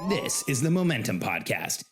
This is the Momentum Podcast.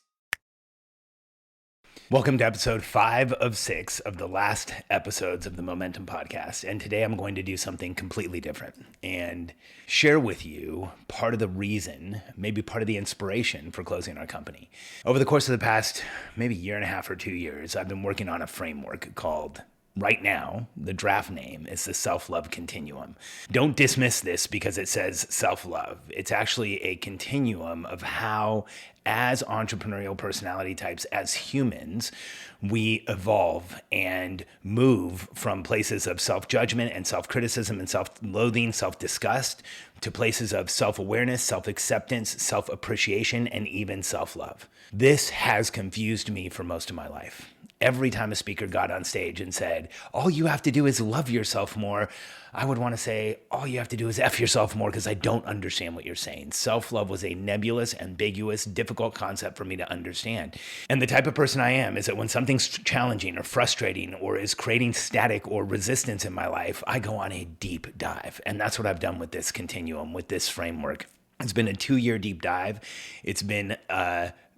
Welcome to episode 5 of 6 of the last episodes of the Momentum Podcast. And today I'm going to do something completely different and share with you part of the reason, maybe part of the inspiration for closing our company. Over the course of the past maybe year and a half or 2 years, I've been working on a framework called, right now, the draft name is the Self-Love Continuum. Don't dismiss this because it says self-love. It's actually a continuum of how, as entrepreneurial personality types, as humans, we evolve and move from places of self-judgment and self-criticism and self-loathing, self-disgust, to places of self-awareness, self-acceptance, self-appreciation, and even self-love. This has confused me for most of my life. Every time a speaker got on stage and said, all you have to do is love yourself more, I would want to say, all you have to do is F yourself more, because I don't understand what you're saying. Self-love was a nebulous, ambiguous, difficult concept for me to understand. And the type of person I am is that when something's challenging or frustrating or is creating static or resistance in my life, I go on a deep dive. And that's what I've done with this continuum, with this framework. It's been a 2-year deep dive. It's been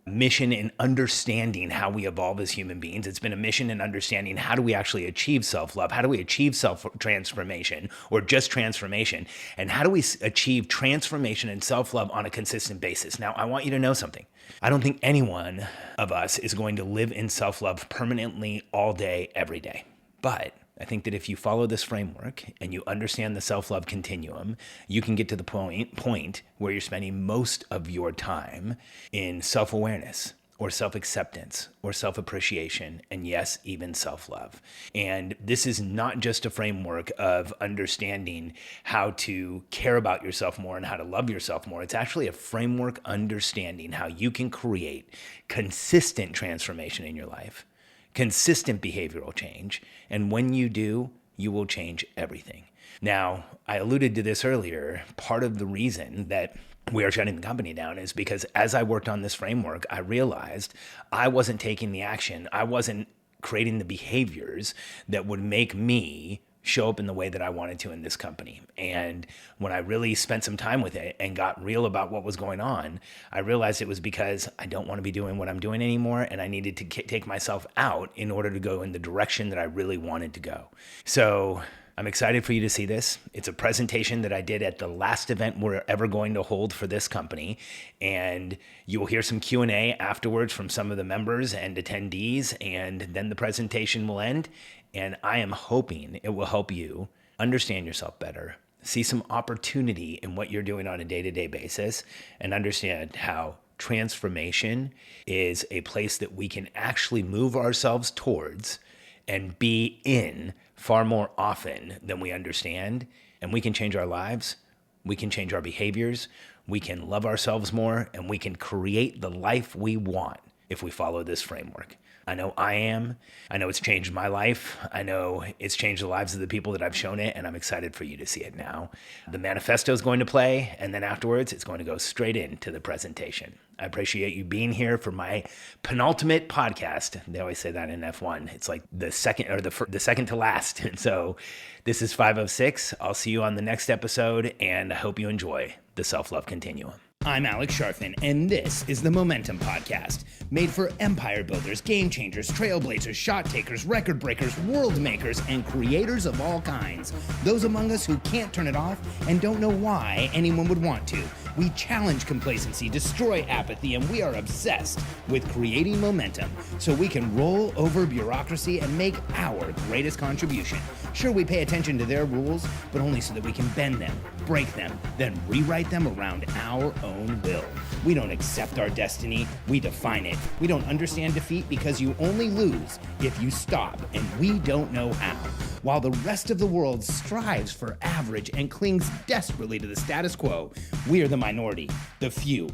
mission in understanding how we evolve as human beings. It's been a mission in understanding how do we actually achieve self-love, how do we achieve self-transformation or just transformation, and how do we achieve transformation and self-love on a consistent basis. Now, I want you to know something. I don't think any one of us is going to live in self-love permanently all day, every day. But I think that if you follow this framework and you understand the self-love continuum, you can get to the point where you're spending most of your time in self-awareness or self-acceptance or self-appreciation, and yes, even self-love. And this is not just a framework of understanding how to care about yourself more and how to love yourself more. It's actually a framework understanding how you can create consistent transformation in your life, consistent behavioral change, and when you do, you will change everything. Now, I alluded to this earlier. Part of the reason that we are shutting the company down is because as I worked on this framework, I realized I wasn't taking the action. I wasn't creating the behaviors that would make me show up in the way that I wanted to in this company. And when I really spent some time with it and got real about what was going on, I realized it was because I don't want to be doing what I'm doing anymore, and I needed to take myself out in order to go in the direction that I really wanted to go. So I'm excited for you to see this. It's a presentation that I did at the last event we're ever going to hold for this company. And you will hear some Q&A afterwards from some of the members and attendees, and then the presentation will end. And I am hoping it will help you understand yourself better, see some opportunity in what you're doing on a day-to-day basis, and understand how transformation is a place that we can actually move ourselves towards and be in far more often than we understand. And we can change our lives, we can change our behaviors, we can love ourselves more, and we can create the life we want if we follow this framework. I know I am. I know it's changed my life. I know it's changed the lives of the people that I've shown it, and I'm excited for you to see it now. The manifesto is going to play, and then afterwards, it's going to go straight into the presentation. I appreciate you being here for my penultimate podcast. They always say that in F1. It's like the second or the second to last. And so this is 5 of 6. I'll see you on the next episode, and I hope you enjoy the Self-Love Continuum. I'm Alex Sharfin, and this is the Momentum Podcast, made for empire builders, game changers, trailblazers, shot takers, record breakers, world makers, and creators of all kinds. Those among us who can't turn it off and don't know why anyone would want to. We challenge complacency, destroy apathy, and we are obsessed with creating momentum so we can roll over bureaucracy and make our greatest contribution. Sure, we pay attention to their rules, but only so that we can bend them, break them, then rewrite them around our own will. We don't accept our destiny, we define it. We don't understand defeat because you only lose if you stop, and we don't know how. While the rest of the world strives for average and clings desperately to the status quo, we are the minority, the few,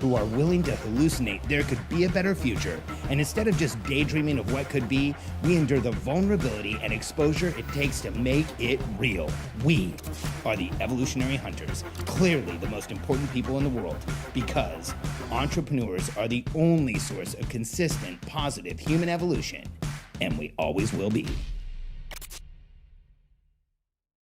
who are willing to hallucinate there could be a better future, and instead of just daydreaming of what could be, we endure the vulnerability and exposure it takes to make it real. We are the evolutionary hunters, clearly the most important people in the world, because entrepreneurs are the only source of consistent, positive human evolution, and we always will be.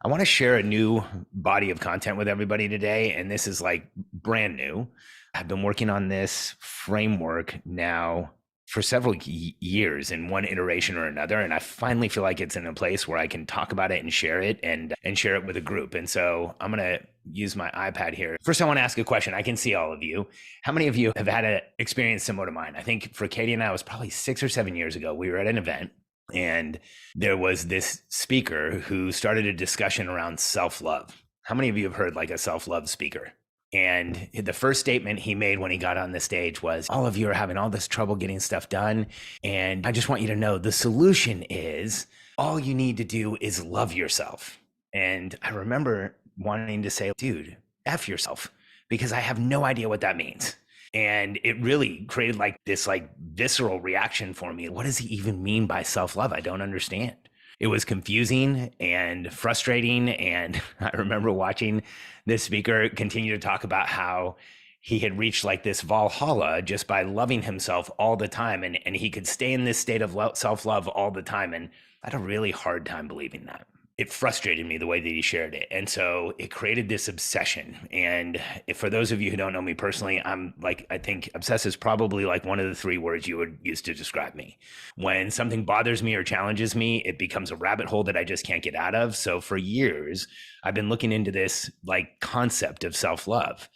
I want to share a new body of content with everybody today. And this is like brand new. I've been working on this framework now for several years in one iteration or another. And I finally feel like it's in a place where I can talk about it and share it and share it with a group. And so I'm going to use my iPad here. First, I want to ask a question. I can see all of you. How many of you have had an experience similar to mine? I think for Katie and I, it was probably 6 or 7 years ago. We were at an event and there was this speaker who started a discussion around self-love. How many of you have heard like a self-love speaker? And the first statement he made when he got on the stage was, all of you are having all this trouble getting stuff done. And I just want you to know the solution is all you need to do is love yourself. And I remember wanting to say, dude, F yourself, because I have no idea what that means. And it really created like this like visceral reaction for me. What does he even mean by self-love? I don't understand. It was confusing and frustrating. And I remember watching this speaker continue to talk about how he had reached like this Valhalla just by loving himself all the time. And he could stay in this state of self-love all the time. And I had a really hard time believing that. It frustrated me the way that he shared it. And so it created this obsession. And for those of you who don't know me personally, I'm like, I think obsessive is probably like one of the 3 words you would use to describe me. When something bothers me or challenges me, it becomes a rabbit hole that I just can't get out of. So for years, I've been looking into this like concept of self-love.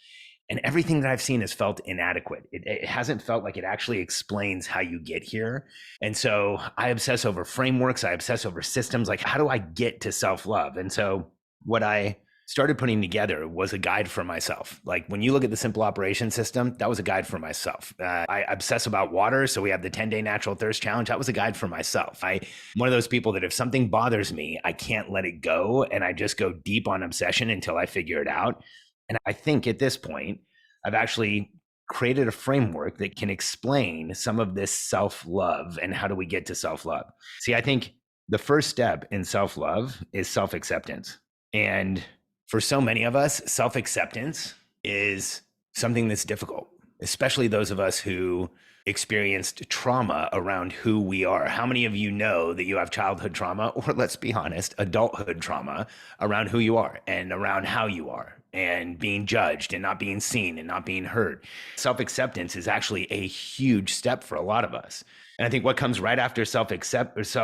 And everything that I've seen has felt inadequate. It hasn't felt like it actually explains how you get here. And so I obsess over frameworks. I obsess over systems. Like, how do I get to self-love? And so what I started putting together was a guide for myself. Like when you look at the simple operation system, that was a guide for myself. I obsess about water. So we have the 10-day natural thirst challenge. That was a guide for myself. I'm one of those people that if something bothers me, I can't let it go. And I just go deep on obsession until I figure it out. And I think at this point, I've actually created a framework that can explain some of this self-love and how do we get to self-love. See, I think the first step in self-love is self-acceptance. And for so many of us, self-acceptance is something that's difficult, especially those of us who experienced trauma around who we are. How many of you know that you have childhood trauma, or let's be honest, adulthood trauma around who you are and around how you are and being judged and not being seen and not being heard? Self-acceptance is actually a huge step for a lot of us. And I think what comes right after self-acceptance,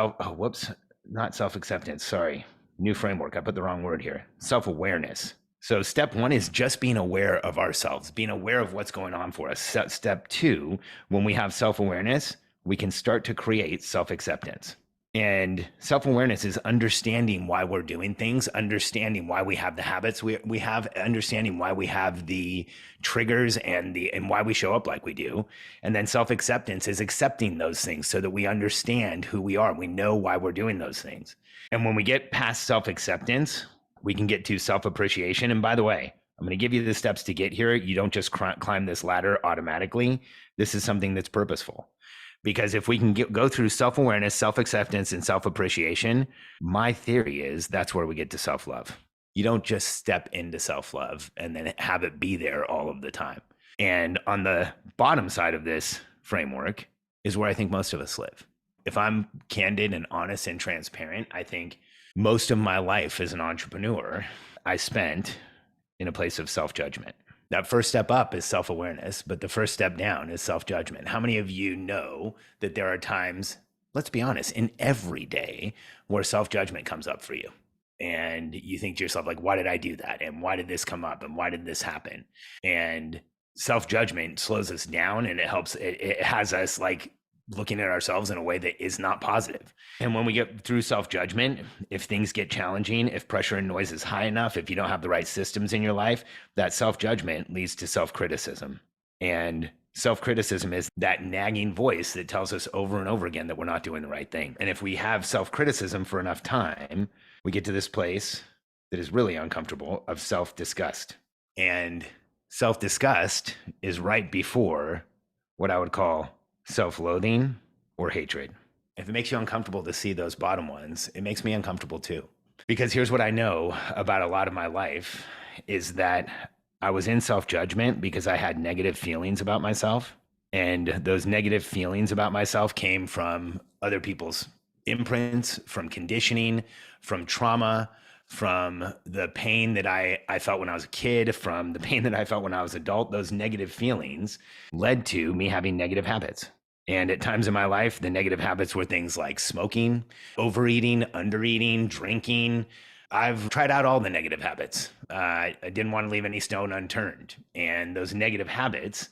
new framework. I put the wrong word here. Self-awareness. So step 1 is just being aware of ourselves, being aware of what's going on for us. Step 2, when we have self-awareness, we can start to create self-acceptance. And self-awareness is understanding why we're doing things, understanding why we have the habits we have, understanding why we have the triggers and why we show up like we do. And then self-acceptance is accepting those things so that we understand who we are. We know why we're doing those things. And when we get past self-acceptance, we can get to self-appreciation. And by the way, I'm going to give you the steps to get here. You don't just climb this ladder automatically. This is something that's purposeful. Because if we can go through self-awareness, self-acceptance, and self-appreciation, my theory is that's where we get to self-love. You don't just step into self-love and then have it be there all of the time. And on the bottom side of this framework is where I think most of us live. If I'm candid and honest and transparent, I think most of my life as an entrepreneur, I spent in a place of self-judgment. That first step up is self-awareness, but the first step down is self-judgment. How many of you know that there are times, let's be honest, in every day where self-judgment comes up for you? And you think to yourself, like, why did I do that? And why did this come up? And why did this happen? And self-judgment slows us down and it has us like looking at ourselves in a way that is not positive. And when we get through self-judgment, if things get challenging, if pressure and noise is high enough, if you don't have the right systems in your life, that self-judgment leads to self-criticism. And self-criticism is that nagging voice that tells us over and over again that we're not doing the right thing. And if we have self-criticism for enough time, we get to this place that is really uncomfortable of self-disgust. And self-disgust is right before what I would call self-loathing or hatred. If it makes you uncomfortable to see those bottom ones, it makes me uncomfortable too. Because here's what I know about a lot of my life is that I was in self-judgment because I had negative feelings about myself. And those negative feelings about myself came from other people's imprints, from conditioning, from trauma, from the pain that I felt when I was a kid, from the pain that I felt when I was an adult. Those negative feelings led to me having negative habits. And at times in my life, the negative habits were things like smoking, overeating, undereating, drinking. I've tried out all the negative habits. I didn't want to leave any stone unturned. And those negative habits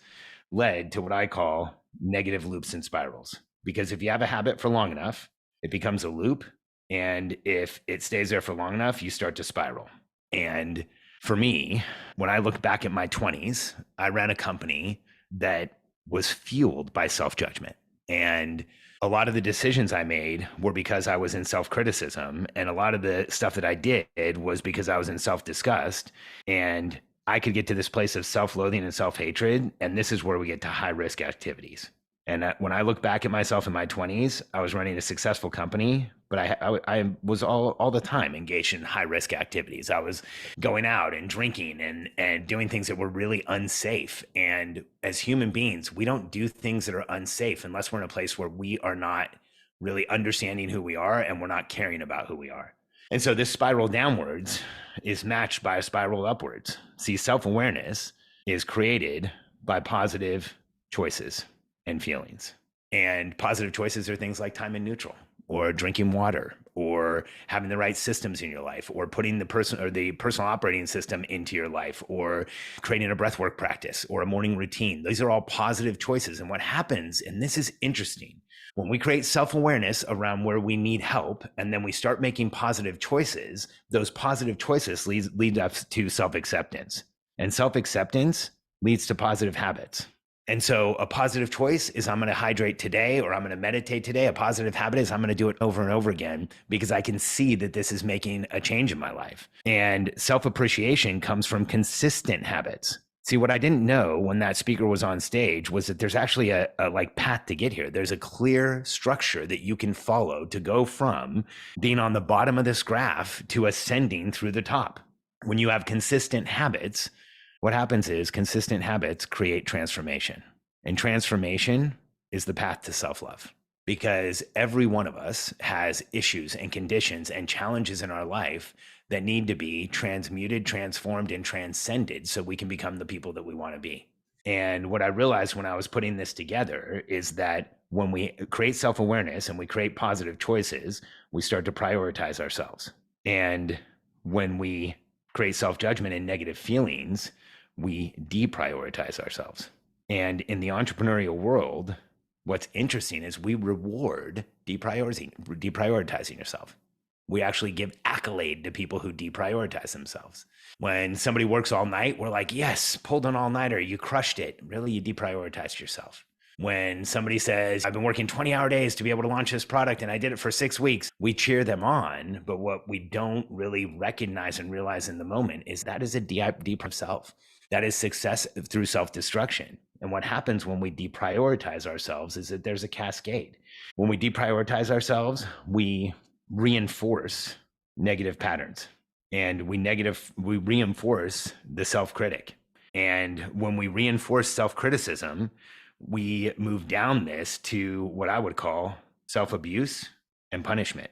led to what I call negative loops and spirals. Because if you have a habit for long enough, it becomes a loop. And if it stays there for long enough, you start to spiral. And for me, when I look back at my 20s, I ran a company that was fueled by self-judgment. And a lot of the decisions I made were because I was in self-criticism. And a lot of the stuff that I did was because I was in self-disgust. And I could get to this place of self-loathing and self-hatred. And this is where we get to high-risk activities. And when I look back at myself in my 20s, I was running a successful company, but I was all the time engaged in high risk activities. I was going out and drinking and doing things that were really unsafe. And as human beings, we don't do things that are unsafe unless we're in a place where we are not really understanding who we are and we're not caring about who we are. And so this spiral downwards is matched by a spiral upwards. See, self-awareness is created by positive choices and feelings. And positive choices are things like time in neutral, or drinking water, or having the right systems in your life, or putting the personal operating system into your life, or creating a breathwork practice or a morning routine. These are all positive choices. And what happens, and this is interesting, when we create self-awareness around where we need help, and then we start making positive choices, those positive choices lead us to self-acceptance. And self-acceptance leads to positive habits. And so a positive choice is I'm going to hydrate today, or I'm going to meditate today. A positive habit is I'm going to do it over and over again because I can see that this is making a change in my life. And self-appreciation comes from consistent habits. See, what I didn't know when that speaker was on stage was that there's actually a path to get here. There's a clear structure that you can follow to go from being on the bottom of this graph to ascending through the top. When you have consistent habits, what happens is consistent habits create transformation. And transformation is the path to self-love, because every one of us has issues and conditions and challenges in our life that need to be transmuted, transformed, and transcended so we can become the people that we want to be. And what I realized when I was putting this together is that when we create self-awareness and we create positive choices, we start to prioritize ourselves. And when we create self-judgment and negative feelings, we deprioritize ourselves. And in the entrepreneurial world, what's interesting is we reward deprioritizing yourself. We actually give accolade to people who deprioritize themselves. When somebody works all night, we're like, yes, pulled an all-nighter, you crushed it. Really, you deprioritized yourself. When somebody says, I've been working 20-hour days to be able to launch this product and I did it for 6 weeks, we cheer them on. But what we don't really recognize and realize in the moment is that is a deep of self. That is success through self-destruction. And what happens when we deprioritize ourselves is that there's a cascade. When we deprioritize ourselves, we reinforce negative patterns, and we reinforce the self-critic. And when we reinforce self-criticism, we move down this to what I would call self-abuse and punishment.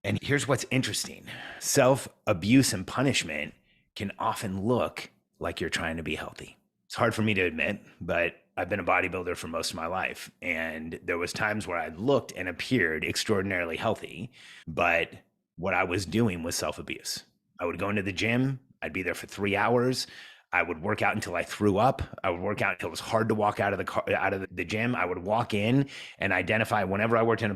And here's what's interesting. Self-abuse and punishment can often look like you're trying to be healthy. It's hard for me to admit, but I've been a bodybuilder for most of my life. And there was times where I looked and appeared extraordinarily healthy, but what I was doing was self-abuse. I would go into the gym. I'd be there for 3 hours. I would work out until I threw up. I would work out until it was hard to walk out of the gym. I would walk in and identify, whenever I worked out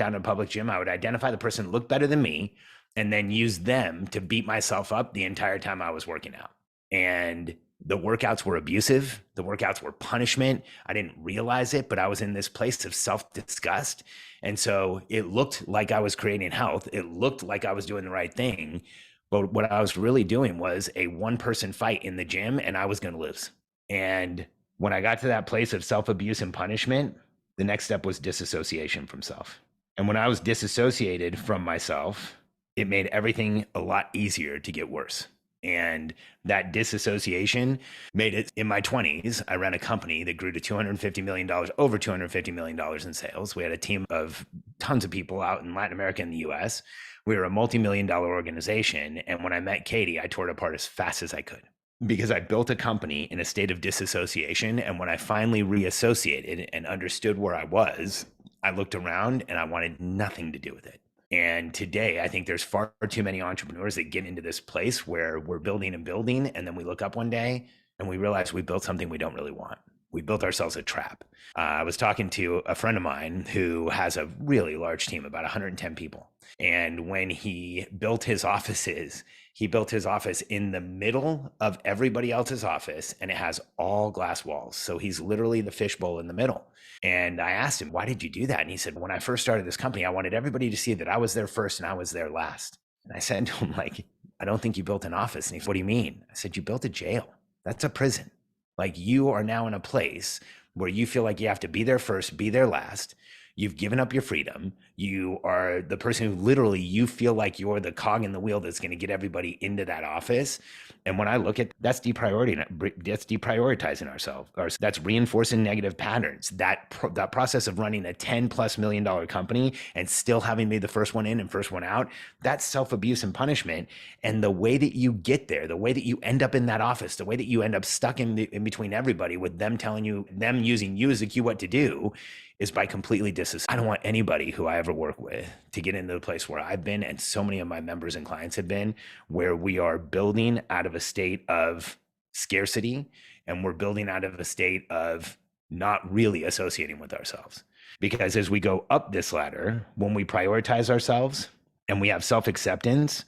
in a public gym, I would identify the person that looked better than me and then use them to beat myself up the entire time I was working out. And the workouts were abusive. The workouts were punishment. I didn't realize it, but I was in this place of self-disgust. And so it looked like I was creating health. It looked like I was doing the right thing. But what I was really doing was a one-person fight in the gym, and I was going to lose. And when I got to that place of self-abuse and punishment, the next step was disassociation from self. And when I was disassociated from myself, it made everything a lot easier to get worse. And that disassociation made it in my 20s. I ran a company that grew to $250 million, over $250 million in sales. We had a team of tons of people out in Latin America and the US. We were a multi-million-dollar organization. And when I met Katie, I tore it apart as fast as I could because I built a company in a state of disassociation. And when I finally reassociated and understood where I was, I looked around and I wanted nothing to do with it. And today, I think there's far too many entrepreneurs that get into this place where we're building and building, and then we look up one day and we realize we built something we don't really want. We built ourselves a trap. I was talking to a friend of mine who has a really large team, about 110 people. And when he built his offices, he built his office in the middle of everybody else's office, and it has all glass walls. So he's literally the fishbowl in the middle. And I asked him, why did you do that? And he said, when I first started this company, I wanted everybody to see that I was there first and I was there last. And I said to him, like, I don't think you built an office. And he said, what do you mean? I said, you built a jail. That's a prison. Like, you are now in a place where you feel like you have to be there first, be there last. You've given up your freedom. You are the person who literally you feel like you're the cog in the wheel that's going to get everybody into that office. And when I look at that's deprioritizing ourselves, or that's reinforcing negative patterns. That process of running a $10+ million company and still having me the first one in and first one out, that's self-abuse and punishment. And the way that you get there, the way that you end up in that office, the way that you end up stuck in between everybody with them telling you, them using you as a cue what to do, is by completely I don't want anybody who I ever work with to get into the place where I've been, and so many of my members and clients have been, where we are building out of a state of scarcity and we're building out of a state of not really associating with ourselves. Because as we go up this ladder, when we prioritize ourselves and we have self-acceptance,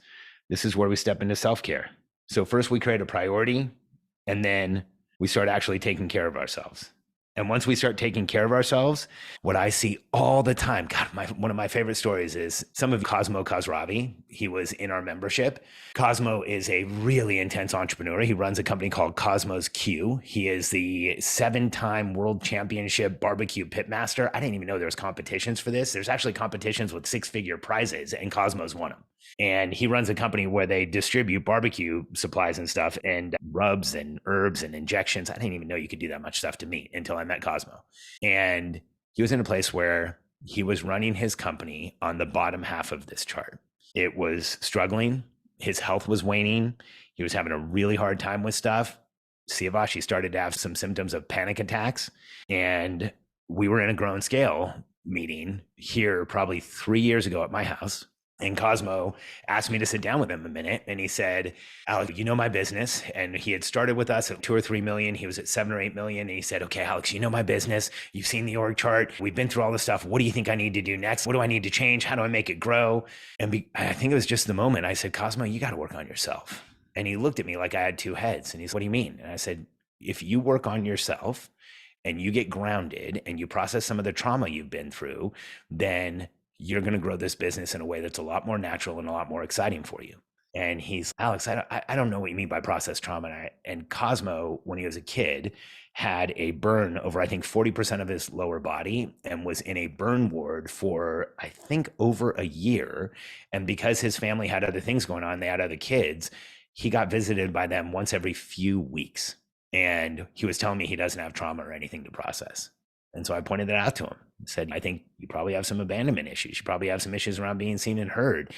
this is where we step into self-care. So first we create a priority, and then we start actually taking care of ourselves. And once we start taking care of ourselves, what I see all the time, God, one of my favorite stories is some of Cosmo Khosravi. He was in our membership. Cosmo is a really intense entrepreneur. He runs a company called Cosmo's Q. He is the 7-time world championship barbecue pitmaster. I didn't even know there was competitions for this. There's actually competitions with 6-figure prizes, and Cosmo's won them. And he runs a company where they distribute barbecue supplies and stuff, and rubs and herbs and injections. I didn't even know you could do that much stuff to meat until I met Cosmo. And he was in a place where he was running his company on the bottom half of this chart. It was struggling. His health was waning. He was having a really hard time with stuff. Siavash started to have some symptoms of panic attacks. And we were in a Grown Scale meeting here probably 3 years ago at my house. And Cosmo asked me to sit down with him a minute. And he said, Alex, you know my business. And he had started with us at 2 or 3 million. He was at 7 or 8 million. And he said, okay, Alex, you know my business. You've seen the org chart. We've been through all this stuff. What do you think I need to do next? What do I need to change? How do I make it grow? And I think it was just the moment I said, Cosmo, you got to work on yourself. And he looked at me like I had 2 heads. And he said, what do you mean? And I said, if you work on yourself and you get grounded and you process some of the trauma you've been through, then you're going to grow this business in a way that's a lot more natural and a lot more exciting for you. And he's, Alex, I don't know what you mean by process trauma. And Cosmo, when he was a kid, had a burn over, I think, 40% of his lower body, and was in a burn ward for, I think, over a year. And because his family had other things going on, they had other kids, he got visited by them once every few weeks. And he was telling me he doesn't have trauma or anything to process. And so I pointed that out to him. I said, I think you probably have some abandonment issues. You probably have some issues around being seen and heard.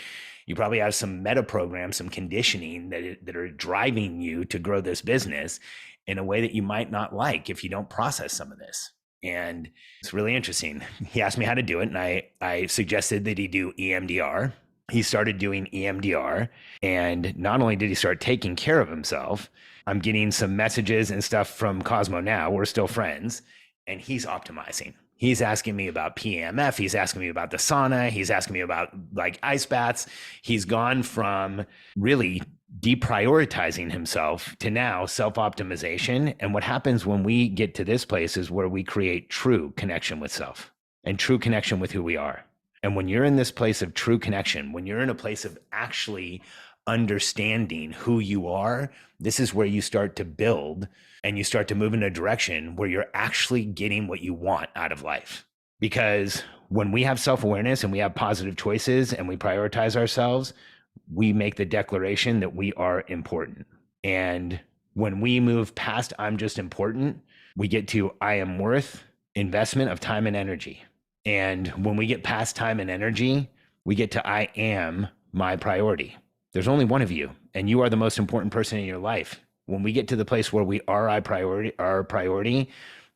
You probably have some meta programs, some conditioning that are driving you to grow this business in a way that you might not like if you don't process some of this. And it's really interesting. He asked me how to do it, and I suggested that he do EMDR. He started doing EMDR, and not only did he start taking care of himself, I'm getting some messages and stuff from Cosmo now. We're still friends. And he's optimizing. He's asking me about PMF. He's asking me about the sauna. He's asking me about like ice baths. He's gone from really deprioritizing himself to now self-optimization. And what happens when we get to this place is where we create true connection with self and true connection with who we are. And when you're in this place of true connection, when you're in a place of actually understanding who you are, this is where you start to build and you start to move in a direction where you're actually getting what you want out of life. Because when we have self-awareness and we have positive choices and we prioritize ourselves, we make the declaration that we are important. And when we move past I'm just important, we get to I am worth investment of time and energy. And when we get past time and energy, we get to I am my priority. There's only one of you, and you are the most important person in your life. When we get to the place where we are our priority,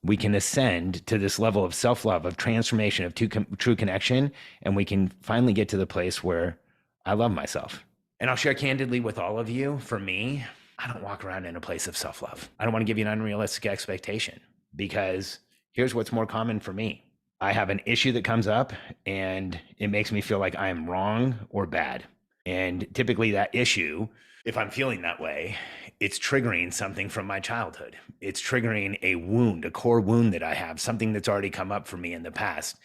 we can ascend to this level of self-love, of transformation, of true connection, and we can finally get to the place where I love myself. And I'll share candidly with all of you, for me, I don't walk around in a place of self-love. I don't want to give you an unrealistic expectation, because here's what's more common for me. I have an issue that comes up and it makes me feel like I am wrong or bad. And typically that issue, if I'm feeling that way, it's triggering something from my childhood. It's triggering a wound, a core wound that I have, something that's already come up for me in the past.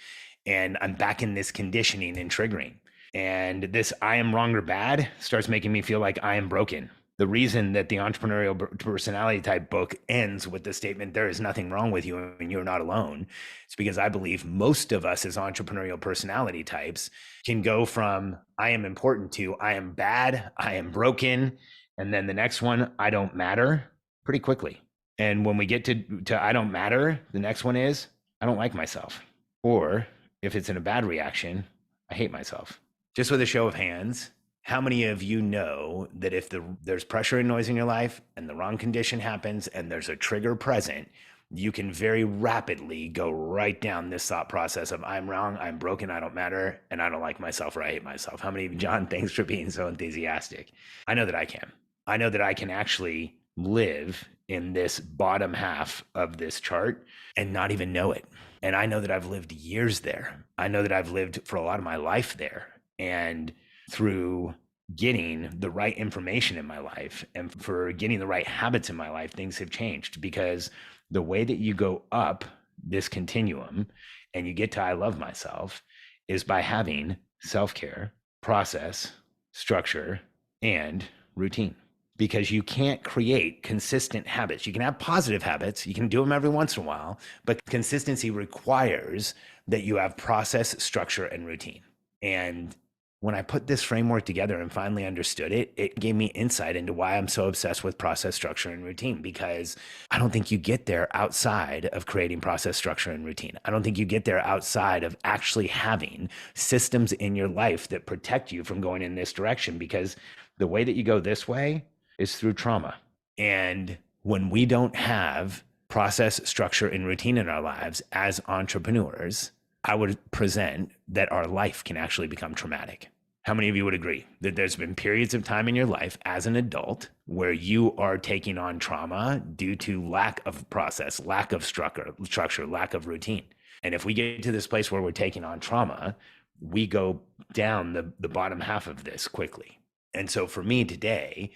And I'm back in this conditioning and triggering. And this I am wrong or bad starts making me feel like I am broken. The reason that the entrepreneurial personality type book ends with the statement, there is nothing wrong with you and you're not alone, it's because I believe most of us as entrepreneurial personality types can go from I am important to I am bad, I am broken, and then the next one, I don't matter, pretty quickly. And when we get to I don't matter, the next one is I don't like myself. Or if it's in a bad reaction, I hate myself. Just with a show of hands, how many of you know that if there's pressure and noise in your life and the wrong condition happens and there's a trigger present, you can very rapidly go right down this thought process of I'm wrong, I'm broken, I don't matter, and I don't like myself or I hate myself. How many of you, John, thanks for being so enthusiastic. I know that I can. I know that I can actually live in this bottom half of this chart and not even know it. And I know that I've lived years there. I know that I've lived for a lot of my life there. And through getting the right information in my life and for getting the right habits in my life, things have changed, because the way that you go up this continuum and you get to I love myself is by having self-care, process, structure, and routine. Because you can't create consistent habits. You can have positive habits, you can do them every once in a while, but consistency requires that you have process, structure, and routine. And when I put this framework together and finally understood it, it gave me insight into why I'm so obsessed with process, structure, and routine, because I don't think you get there outside of creating process, structure, and routine. I don't think you get there outside of actually having systems in your life that protect you from going in this direction, because the way that you go this way is through trauma. And when we don't have process, structure, and routine in our lives as entrepreneurs, I would present that our life can actually become traumatic. How many of you would agree that there's been periods of time in your life as an adult where you are taking on trauma due to lack of process, lack of structure, lack of routine? And if we get to this place where we're taking on trauma, we go down the bottom half of this quickly. And so for me today,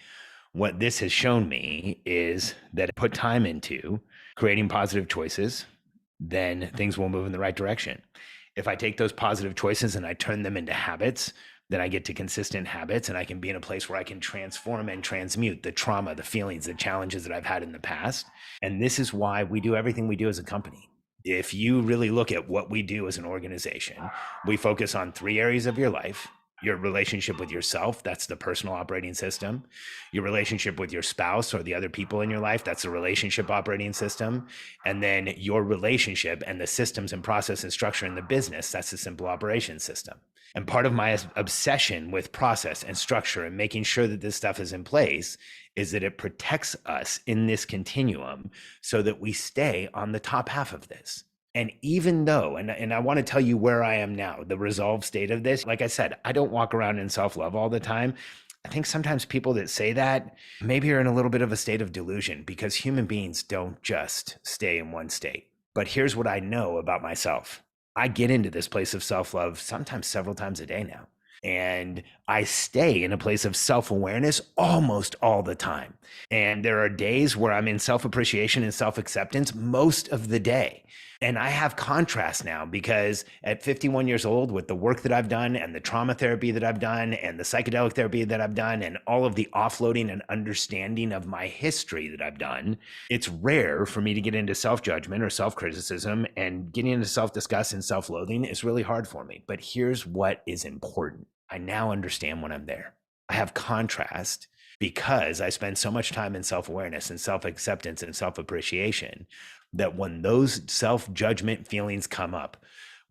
what this has shown me is that I put time into creating positive choices, then things will move in the right direction. If I take those positive choices and I turn them into habits, then I get to consistent habits and I can be in a place where I can transform and transmute the trauma, the feelings, the challenges that I've had in the past. And this is why we do everything we do as a company. If you really look at what we do as an organization, we focus on 3 areas of your life. Your relationship with yourself, that's the personal operating system. Your relationship with your spouse or the other people in your life, that's the relationship operating system. And then your relationship and the systems and process and structure in the business, that's the simple operation system. And part of my obsession with process and structure and making sure that this stuff is in place is that it protects us in this continuum so that we stay on the top half of this. And even though, and I want to tell you where I am now, the resolved state of this, like I said, I don't walk around in self-love all the time. I think sometimes people that say that maybe are in a little bit of a state of delusion, because human beings don't just stay in one state. But here's what I know about myself. I get into this place of self-love sometimes several times a day now. And I stay in a place of self-awareness almost all the time. And there are days where I'm in self-appreciation and self-acceptance most of the day. And I have contrast now, because at 51 years old, with the work that I've done and the trauma therapy that I've done and the psychedelic therapy that I've done and all of the offloading and understanding of my history that I've done, it's rare for me to get into self-judgment or self-criticism, and getting into self-disgust and self-loathing is really hard for me. But here's what is important. I now understand when I'm there. I have contrast because I spend so much time in self-awareness and self-acceptance and self-appreciation that when those self-judgment feelings come up,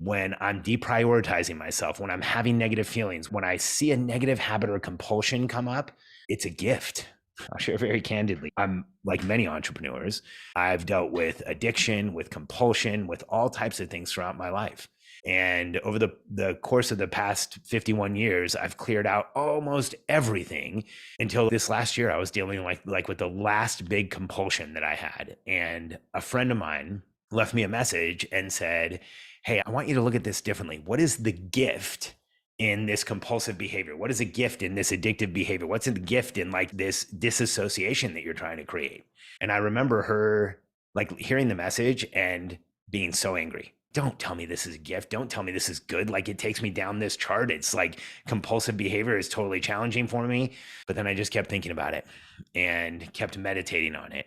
when I'm deprioritizing myself, when I'm having negative feelings, when I see a negative habit or compulsion come up, it's a gift. I'll share very candidly. I'm like many entrepreneurs. I've dealt with addiction, with compulsion, with all types of things throughout my life. And over the course of the past 51 years, I've cleared out almost everything until this last year. I was dealing like with the last big compulsion that I had. And a friend of mine left me a message and said, "Hey, I want you to look at this differently. What is the gift in this compulsive behavior? What is a gift in this addictive behavior? What's a gift in like this disassociation that you're trying to create?" And I remember her like hearing the message and being so angry. Don't tell me this is a gift. Don't tell me this is good. Like it takes me down this chart. It's like compulsive behavior is totally challenging for me. But then I just kept thinking about it and kept meditating on it.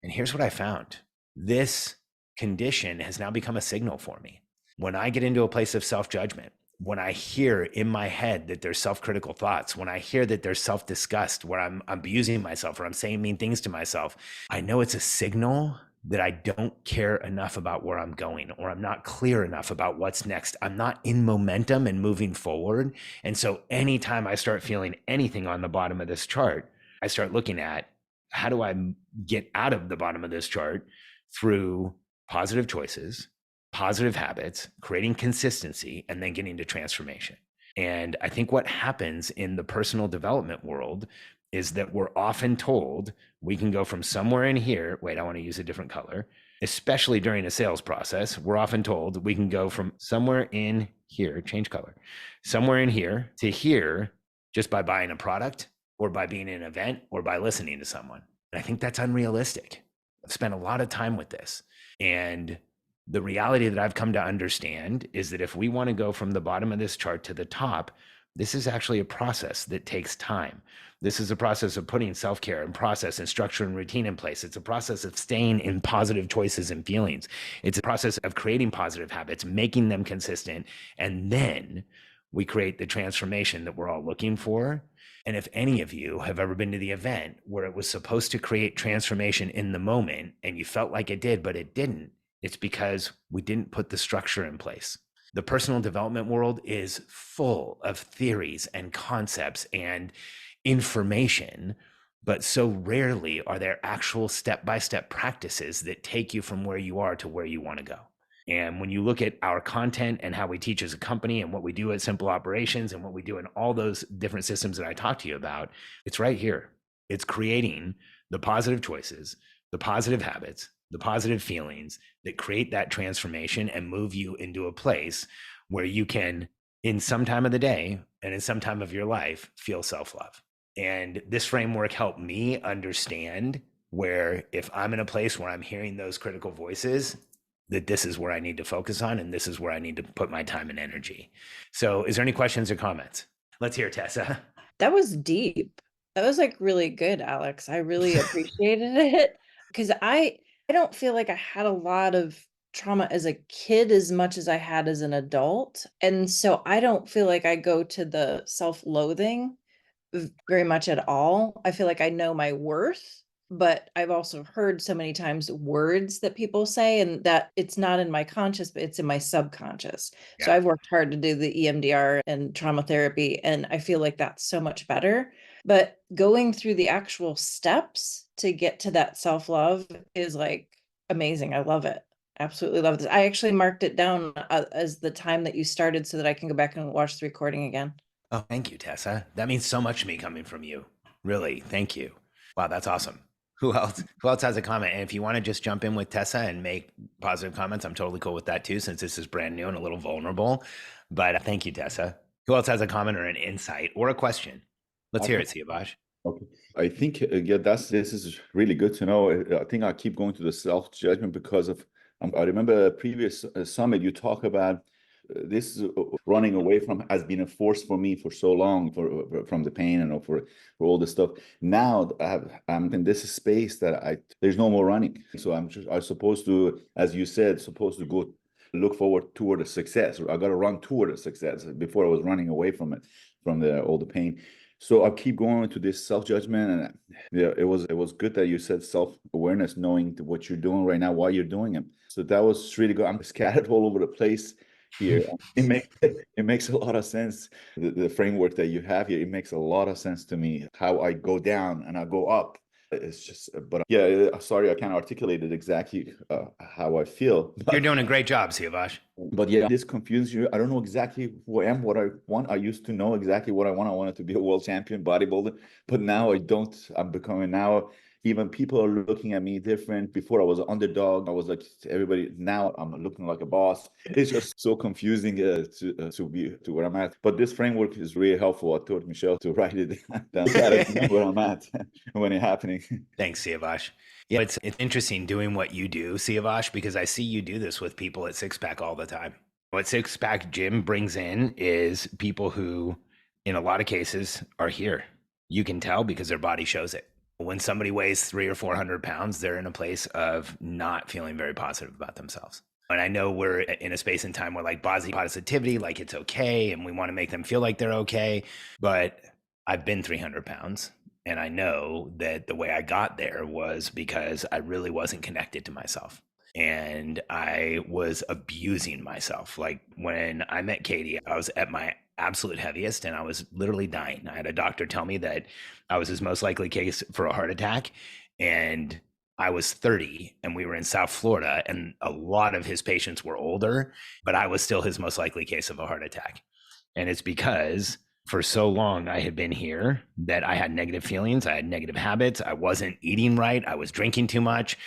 And here's what I found. This condition has now become a signal for me. When I get into a place of self-judgment, when I hear in my head that there's self-critical thoughts, when I hear that there's self-disgust, where I'm abusing myself or I'm saying mean things to myself, I know it's a signal that I don't care enough about where I'm going, or I'm not clear enough about what's next. I'm not in momentum and moving forward. And so anytime I start feeling anything on the bottom of this chart, I start looking at how do I get out of the bottom of this chart through positive choices, positive habits, creating consistency, and then getting to transformation. And I think what happens in the personal development world is that we're often told we can go from somewhere in here. Wait, I want to use a different color. Especially during a sales process, we're often told we can go from somewhere in here, change color, somewhere in here to here just by buying a product or by being in an event or by listening to someone. And I think that's unrealistic. I've spent a lot of time with this. And the reality that I've come to understand is that if we want to go from the bottom of this chart to the top, this is actually a process that takes time. This is a process of putting self-care and process and structure and routine in place. It's a process of staying in positive choices and feelings. It's a process of creating positive habits, making them consistent, and then we create the transformation that we're all looking for. And if any of you have ever been to the event where it was supposed to create transformation in the moment and you felt like it did, but it didn't, it's because we didn't put the structure in place. The personal development world is full of theories and concepts and information, but so rarely are there actual step-by-step practices that take you from where you are to where you want to go. And when you look at our content and how we teach as a company and what we do at Simple Operations and what we do in all those different systems that I talked to you about, it's right here. It's creating the positive choices, the positive habits, the positive feelings that create that transformation and move you into a place where you can, in some time of the day and in some time of your life, feel self-love. And this framework helped me understand where if I'm in a place where I'm hearing those critical voices, that this is where I need to focus on and this is where I need to put my time and energy. So is there any questions or comments? Let's hear Tessa. That was deep. That was like really good, Alex. I really appreciated it because I don't feel like I had a lot of trauma as a kid as much as I had as an adult. And so I don't feel like I go to the self-loathing very much at all. I feel like I know my worth, but I've also heard so many times words that people say and that it's not in my conscious, but it's in my subconscious. So Yeah. I've worked hard to do the EMDR and trauma therapy, and I feel like that's so much better. But going through the actual steps to get to that self-love is like amazing. I love it. Absolutely love this. I actually marked it down as the time that you started so that I can go back and watch the recording again. Oh, thank you, Tessa. That means so much to me coming from you. Really, thank you. Wow, that's awesome. Who else? Who else has a comment? And if you want to just jump in with Tessa and make positive comments, I'm totally cool with that too, since this is brand new and a little vulnerable. But thank you, Tessa. Who else has a comment or an insight or a question? Let's hear it, Siavash. Okay. I think yeah, this is really good to know. I think I keep going to the self-judgment because of I remember a previous summit you talk about this running away from has been a force for me for so long from the pain and for all the stuff. Now I'm in this space that there's no more running. So I'm supposed to, as you said, supposed to go look forward toward a success. I got to run toward a success. Before I was running away from it, from all the pain. So I keep going to this self-judgment, and yeah, it was good that you said self-awareness, knowing what you're doing right now, why you're doing it. So that was really good. I'm scattered all over the place, here. It makes a lot of sense. The framework that you have here, it makes a lot of sense to me. How I go down and I go up. It's just, but yeah, sorry, I can't articulate it exactly how I feel. You're doing a great job, Siavash. But yeah, this confuses you. I don't know exactly who I am, what I want. I used to know exactly what I want. I wanted to be a world champion bodybuilder, but now I don't. I'm becoming now. Even people are looking at me different. Before I was an underdog. I was like everybody. Now I'm looking like a boss. It's just so confusing to be to where I'm at. But this framework is really helpful. I told Michelle to write it down so I know where I'm at when it's happening. Thanks, Siavash. Yeah, it's interesting doing what you do, Siavash, because I see you do this with people at Six Pack all the time. What Six Pack Gym brings in is people who, in a lot of cases, are here. You can tell because their body shows it. When somebody weighs 300 or 400 pounds, they're in a place of not feeling very positive about themselves. And I know we're in a space and time where like body positivity, like it's okay, and we want to make them feel like they're okay. But I've been 300 pounds. And I know that the way I got there was because I really wasn't connected to myself. And I was abusing myself. Like when I met Katie, I was at my absolute heaviest and I was literally dying. I had a doctor tell me that I was his most likely case for a heart attack. And I was 30 and we were in South Florida and a lot of his patients were older, but I was still his most likely case of a heart attack. And it's because for so long I had been here that I had negative feelings. I had negative habits. I wasn't eating right. I was drinking too much.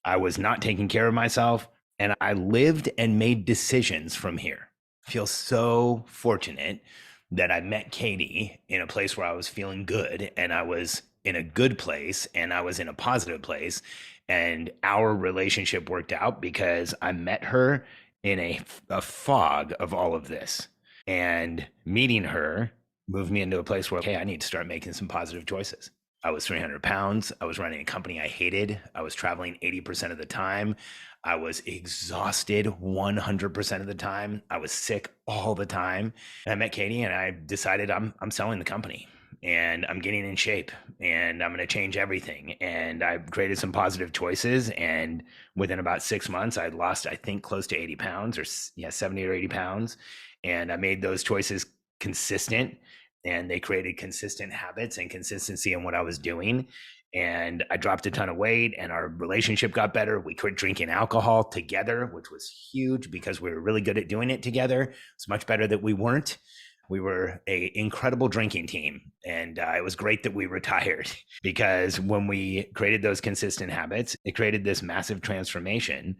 I was not taking care of myself. And I lived and made decisions from here. I feel so fortunate that I met Katie in a place where I was feeling good and I was in a good place and I was in a positive place. And our relationship worked out because I met her in a fog of all of this. And meeting her moved me into a place where, okay, I need to start making some positive choices. I was 300 pounds. I was running a company I hated. I was traveling 80% of the time. I was exhausted 100% of the time. I was sick all the time. And I met Katie and I decided I'm selling the company and I'm getting in shape and I'm going to change everything. And I created some positive choices. And within about 6 months, I'd lost, I think, close to 80 pounds or 70 or 80 pounds. And I made those choices consistent and they created consistent habits and consistency in what I was doing. And I dropped a ton of weight and our relationship got better. We quit drinking alcohol together, which was huge because we were really good at doing it together. It's much better that we weren't. We were an incredible drinking team. And it was great that we retired because when we created those consistent habits, it created this massive transformation.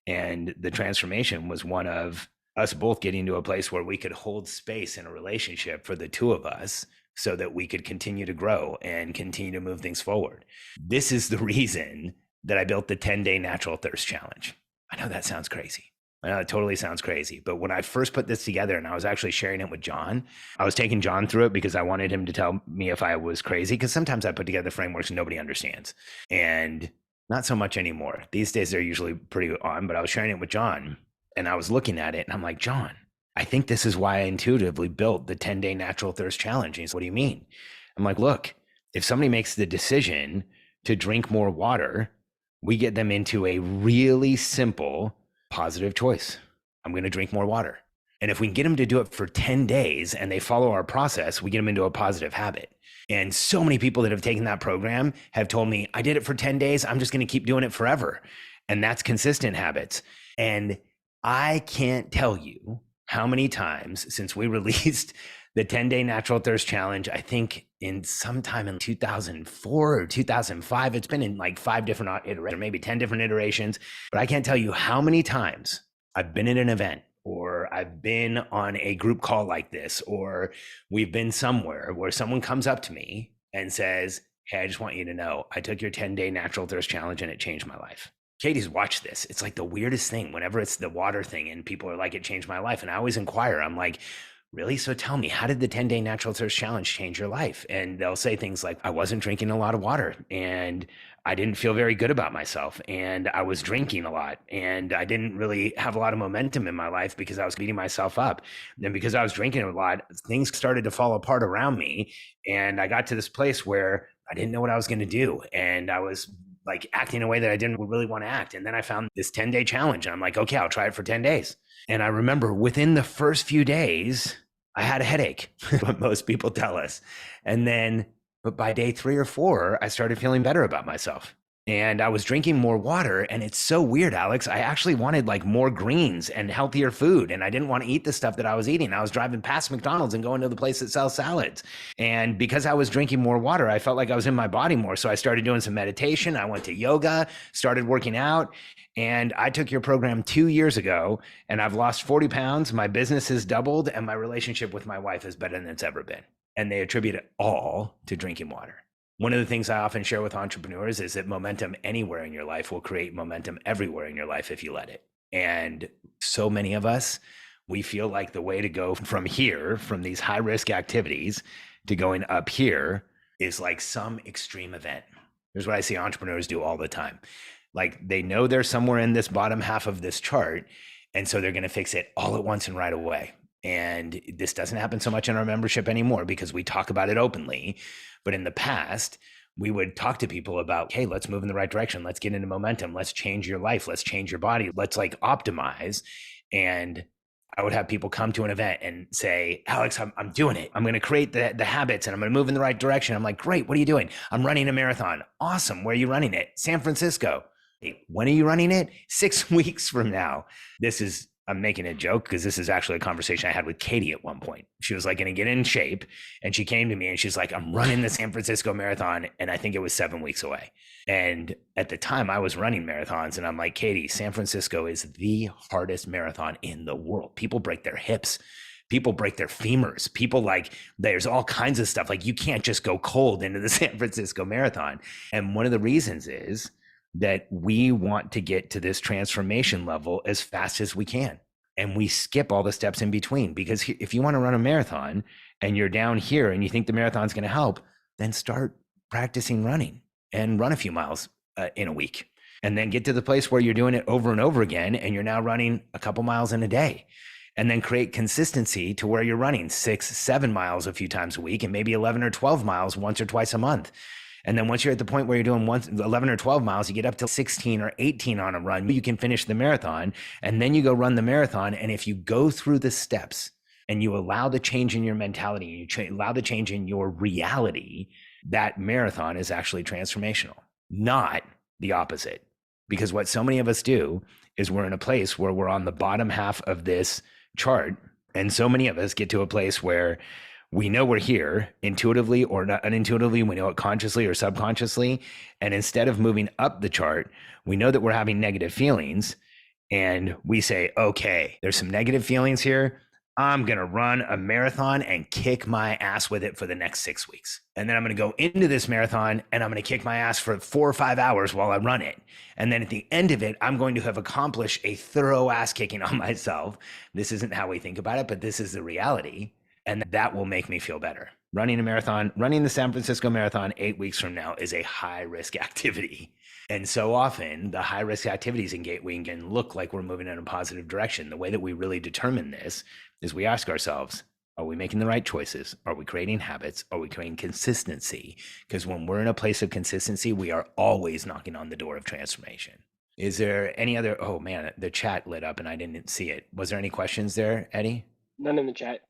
And the transformation was one of us both getting to a place where we could hold space in a relationship for the two of us so that we could continue to grow and continue to move things forward. This is the reason that I built the 10-day natural thirst challenge. I know that sounds crazy. I know it totally sounds crazy, but when I first put this together and I was actually sharing it with John, I was taking John through it because I wanted him to tell me if I was crazy, because sometimes I put together frameworks and nobody understands. And not so much anymore. These days they're usually pretty on, but I was sharing it with John and I was looking at it and I'm like, John, I think this is why I intuitively built the 10-day natural thirst challenge. And he's, what do you mean? I'm like, look, if somebody makes the decision to drink more water, we get them into a really simple positive choice. I'm going to drink more water. And if we can get them to do it for 10 days and they follow our process, we get them into a positive habit. And so many people that have taken that program have told me, I did it for 10 days. I'm just going to keep doing it forever. And that's consistent habits. And I can't tell you how many times since we released the 10-day natural thirst challenge, I think in sometime in 2004 or 2005, it's been in like 5 different iterations, or maybe 10 different iterations, but I can't tell you how many times I've been at an event or I've been on a group call like this, or we've been somewhere where someone comes up to me and says, hey, I just want you to know, I took your 10-day natural thirst challenge and it changed my life. Katie's watched this. It's like the weirdest thing whenever it's the water thing and people are like, it changed my life. And I always inquire, I'm like, really? So tell me, how did the 10-day natural thirst challenge change your life? And they'll say things like, I wasn't drinking a lot of water and I didn't feel very good about myself. And I was drinking a lot and I didn't really have a lot of momentum in my life because I was beating myself up. And because I was drinking a lot, things started to fall apart around me. And I got to this place where I didn't know what I was going to do. And I was like acting in a way that I didn't really want to act. And then I found this 10-day challenge. And I'm like, okay, I'll try it for 10 days. And I remember within the first few days, I had a headache, what most people tell us. But by day 3 or 4, I started feeling better about myself. And I was drinking more water. And it's so weird, Alex. I actually wanted like more greens and healthier food. And I didn't want to eat the stuff that I was eating. I was driving past McDonald's and going to the place that sells salads. And because I was drinking more water, I felt like I was in my body more. So I started doing some meditation. I went to yoga, started working out. And I took your program 2 years ago and I've lost 40 pounds. My business has doubled and my relationship with my wife is better than it's ever been. And they attribute it all to drinking water. One of the things I often share with entrepreneurs is that momentum anywhere in your life will create momentum everywhere in your life if you let it. And so many of us, we feel like the way to go from here, from these high risk activities to going up here is like some extreme event. Here's what I see entrepreneurs do all the time. Like they know they're somewhere in this bottom half of this chart. And so they're going to fix it all at once and right away. And this doesn't happen so much in our membership anymore because we talk about it openly. But in the past, we would talk to people about, hey, let's move in the right direction. Let's get into momentum. Let's change your life. Let's change your body. Let's like optimize. And I would have people come to an event and say, Alex, I'm doing it. I'm going to create the habits and I'm going to move in the right direction. I'm like, great. What are you doing? I'm running a marathon. Awesome. Where are you running it? San Francisco. Hey, when are you running it? 6 weeks from now. I'm making a joke because this is actually a conversation I had with Katie at one point. She was like going to get in shape and she came to me and she's like, I'm running the San Francisco marathon. And I think it was 7 weeks away. And at the time I was running marathons and I'm like, Katie, San Francisco is the hardest marathon in the world. People break their hips. People break their femurs. People like, there's all kinds of stuff. Like you can't just go cold into the San Francisco marathon. And one of the reasons is that we want to get to this transformation level as fast as we can. And we skip all the steps in between because if you want to run a marathon and you're down here and you think the marathon's going to help, then start practicing running and run a few miles in a week. And then get to the place where you're doing it over and over again. And you're now running a couple miles in a day. And then create consistency to where you're running 6, 7 miles a few times a week and maybe 11 or 12 miles once or twice a month. And then once you're at the point where you're doing 11 or 12 miles, you get up to 16 or 18 on a run, you can finish the marathon and then you go run the marathon. And if you go through the steps and you allow the change in your mentality, you allow the change in your reality, that marathon is actually transformational, not the opposite. Because what so many of us do is we're in a place where we're on the bottom half of this chart. And so many of us get to a place where we know we're here intuitively or not unintuitively. We know it consciously or subconsciously. And instead of moving up the chart, we know that we're having negative feelings. And we say, okay, there's some negative feelings here. I'm going to run a marathon and kick my ass with it for the next 6 weeks. And then I'm going to go into this marathon and I'm going to kick my ass for 4 or 5 hours while I run it. And then at the end of it, I'm going to have accomplished a thorough ass kicking on myself. This isn't how we think about it, but this is the reality. And that will make me feel better. Running a marathon, running the San Francisco Marathon 8 weeks from now is a high risk activity. And so often the high risk activities in Gateway can look like we're moving in a positive direction. The way that we really determine this is we ask ourselves, are we making the right choices? Are we creating habits? Are we creating consistency? Because when we're in a place of consistency, we are always knocking on the door of transformation. Is there any other, oh man, the chat lit up and I didn't see it. Was there any questions there, Eddie? None in the chat.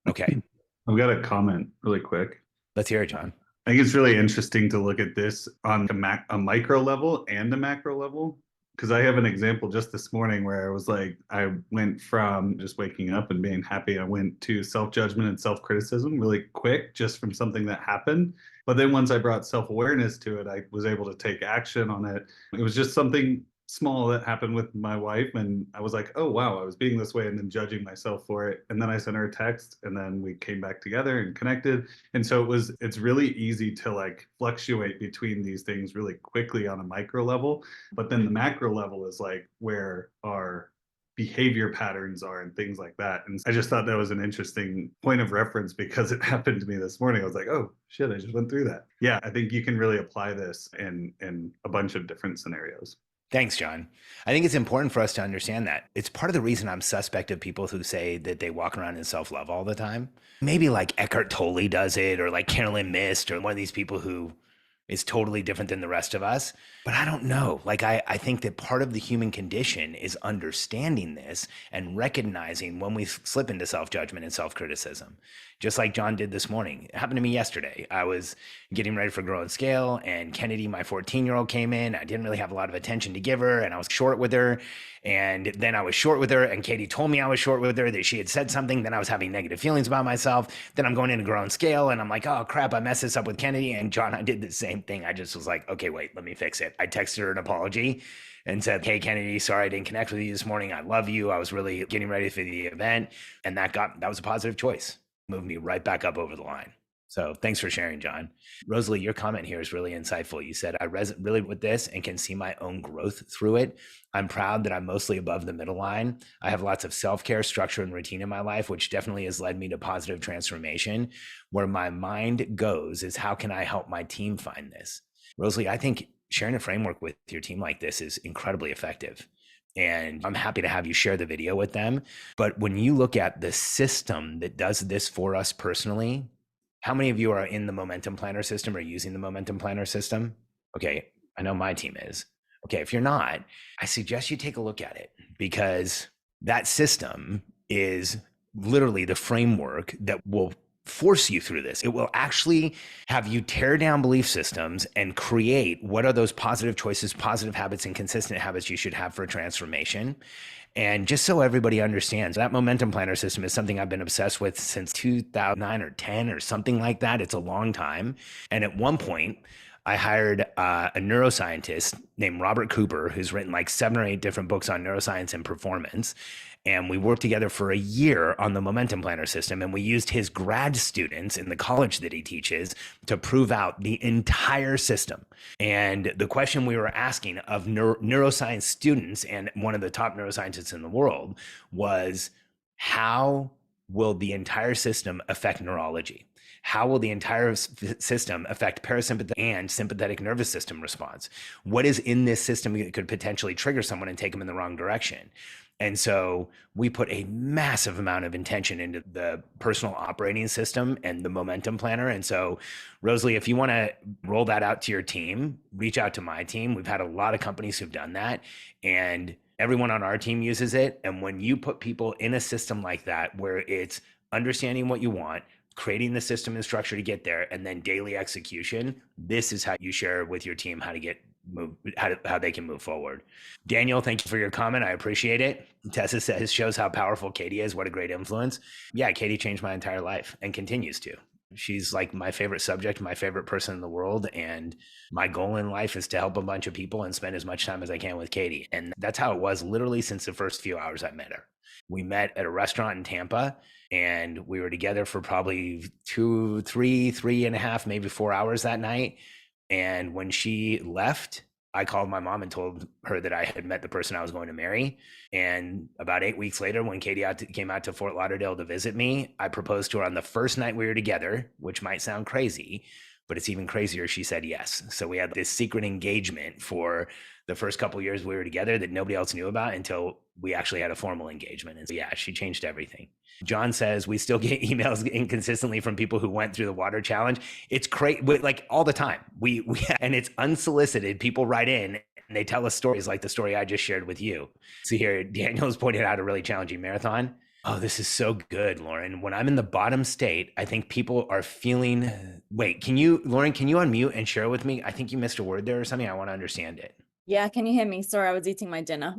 Okay. I've got a comment really quick. Let's hear it, John. I think it's really interesting to look at this on a micro level and a macro level. Because I have an example just this morning where I was like, I went from just waking up and being happy. I went to self-judgment and self-criticism really quick, just from something that happened. But then once I brought self-awareness to it, I was able to take action on it. It was just something small that happened with my wife. And I was like, oh, wow, I was being this way and then judging myself for it. And then I sent her a text and then we came back together and connected. And so it's really easy to like fluctuate between these things really quickly on a micro level. But then the macro level is like where our behavior patterns are and things like that. And I just thought that was an interesting point of reference because it happened to me this morning. I was like, oh shit, I just went through that. Yeah, I think you can really apply this in a bunch of different scenarios. Thanks, John. I think it's important for us to understand that. It's part of the reason I'm suspect of people who say that they walk around in self-love all the time. Maybe like Eckhart Tolle does it, or like Carolyn Mist, or one of these people who is totally different than the rest of us. But I don't know. Like, I think that part of the human condition is understanding this and recognizing when we slip into self-judgment and self-criticism, just like John did this morning. It happened to me yesterday. I was getting ready for Grow and Scale, and Kennedy, my 14-year-old, came in. I didn't really have a lot of attention to give her, and I was short with her. And then I was short with her, and Katie told me I was short with her, that she had said something. Then I was having negative feelings about myself. Then I'm going into Grow and Scale, and I'm like, oh crap, I messed this up with Kennedy. And John, I did the same thing. I just was like, okay, wait, let me fix it. I texted her an apology and said, hey, Kennedy, sorry I didn't connect with you this morning. I love you. I was really getting ready for the event. And that was a positive choice. Moved me right back up over the line. So thanks for sharing, John. Rosalie, your comment here is really insightful. You said, I resonate really with this and can see my own growth through it. I'm proud that I'm mostly above the middle line. I have lots of self-care, structure, and routine in my life, which definitely has led me to positive transformation. Where my mind goes is, how can I help my team find this? Rosalie, I think sharing a framework with your team like this is incredibly effective. And I'm happy to have you share the video with them. But when you look at the system that does this for us personally, how many of you are in the Momentum Planner system or using the Momentum Planner system? Okay, I know my team is. Okay, if you're not, I suggest you take a look at it, because that system is literally the framework that will force you through this. It will actually have you tear down belief systems and create what are those positive choices, positive habits, and consistent habits you should have for transformation. And just so everybody understands, that Momentum Planner system is something I've been obsessed with since 2009 or 10 or something like that. It's a long time. And at one point, I hired a neuroscientist named Robert Cooper, who's written like 7 or 8 different books on neuroscience and performance. And we worked together for a year on the Momentum Planner system. And we used his grad students in the college that he teaches to prove out the entire system. And the question we were asking of neuroscience students, and one of the top neuroscientists in the world, was, how will the entire system affect neurology? How will the entire system affect parasympathetic and sympathetic nervous system response? What is in this system that could potentially trigger someone and take them in the wrong direction? And so we put a massive amount of intention into the personal operating system and the Momentum Planner. And so, Rosalie, if you want to roll that out to your team, reach out to my team. We've had a lot of companies who've done that, and everyone on our team uses it. And when you put people in a system like that, where it's understanding what you want, creating the system and structure to get there, and then daily execution, this is how you share with your team how they can move forward. Daniel, thank you for your comment. I appreciate it. Tessa says, shows how powerful Katie is. What a great influence. Yeah, Katie changed my entire life and continues to. She's like my favorite subject, my favorite person in the world. And my goal in life is to help a bunch of people and spend as much time as I can with Katie. And that's how it was literally since the first few hours I met her. We met at a restaurant in Tampa, and we were together for probably 3.5, maybe 4 hours that night. And when she left, I called my mom and told her that I had met the person I was going to marry. And about 8 weeks later, when Katie came out to Fort Lauderdale to visit me, I proposed to her on the first night we were together, which might sound crazy, but it's even crazier. She said yes. So we had this secret engagement for the first couple of years we were together that nobody else knew about until we actually had a formal engagement. And so, yeah, she changed everything. John says, we still get emails inconsistently from people who went through the water challenge. It's great, like all the time. We and it's unsolicited. People write in and they tell us stories like the story I just shared with you. So here, Daniel's pointed out a really challenging marathon. Oh, this is so good, Lauren. When I'm in the bottom state, I think people are feeling, wait, Lauren, can you unmute and share with me? I think you missed a word there or something. I want to understand it. Yeah, can you hear me? Sorry, I was eating my dinner.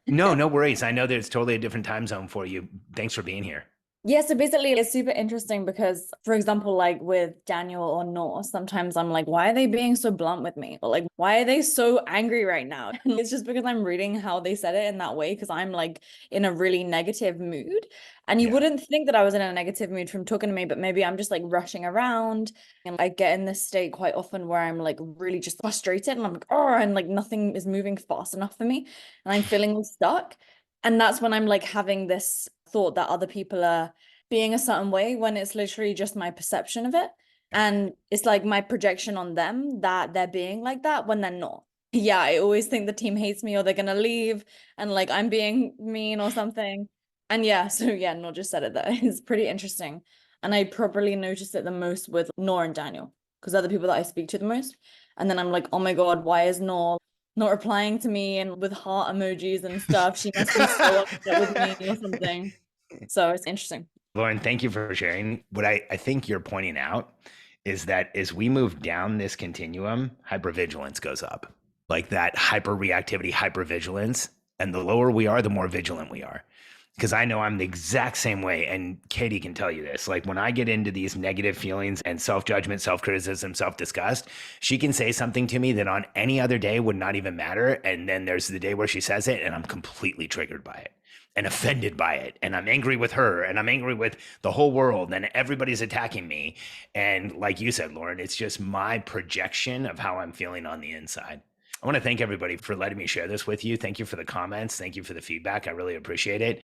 No worries. I know that it's totally a different time zone for you. Thanks for being here. Yeah, so basically it's super interesting because, for example, like with Daniel or Noor, sometimes I'm like, why are they being so blunt with me? Or like, why are they so angry right now? And it's just because I'm reading how they said it in that way, because I'm like in a really negative mood. And you wouldn't think that I was in a negative mood from talking to me, but maybe I'm just like rushing around. And I get in this state quite often where I'm like really just frustrated and I'm like, oh, and like nothing is moving fast enough for me. And I'm feeling stuck. And that's when I'm like having this thought that other people are being a certain way, when it's literally just my perception of it. And it's like my projection on them that they're being like that when they're not. Yeah, I always think the team hates me or they're gonna leave and like I'm being mean or something. And yeah, so yeah, Noor just said it there. It's pretty interesting. And I probably noticed it the most with Noor and Daniel. because they're the people that I speak to the most. And then I'm like, oh my God, why is Noor not replying to me and with heart emojis and stuff? She must be so upset with me or something. So it's interesting. Lauren, thank you for sharing. What I think you're pointing out is that as we move down this continuum, hypervigilance goes up. Like that hyperreactivity, hypervigilance. And the lower we are, the more vigilant we are. Because I know I'm the exact same way. And Katie can tell you this. Like when I get into these negative feelings and self-judgment, self-criticism, self-disgust, she can say something to me that on any other day would not even matter. And then there's the day where she says it and I'm completely triggered by it and offended by it. And I'm angry with her and I'm angry with the whole world and everybody's attacking me. And like you said, Lauren, it's just my projection of how I'm feeling on the inside. I want to thank everybody for letting me share this with you. Thank you for the comments. Thank you for the feedback. I really appreciate it.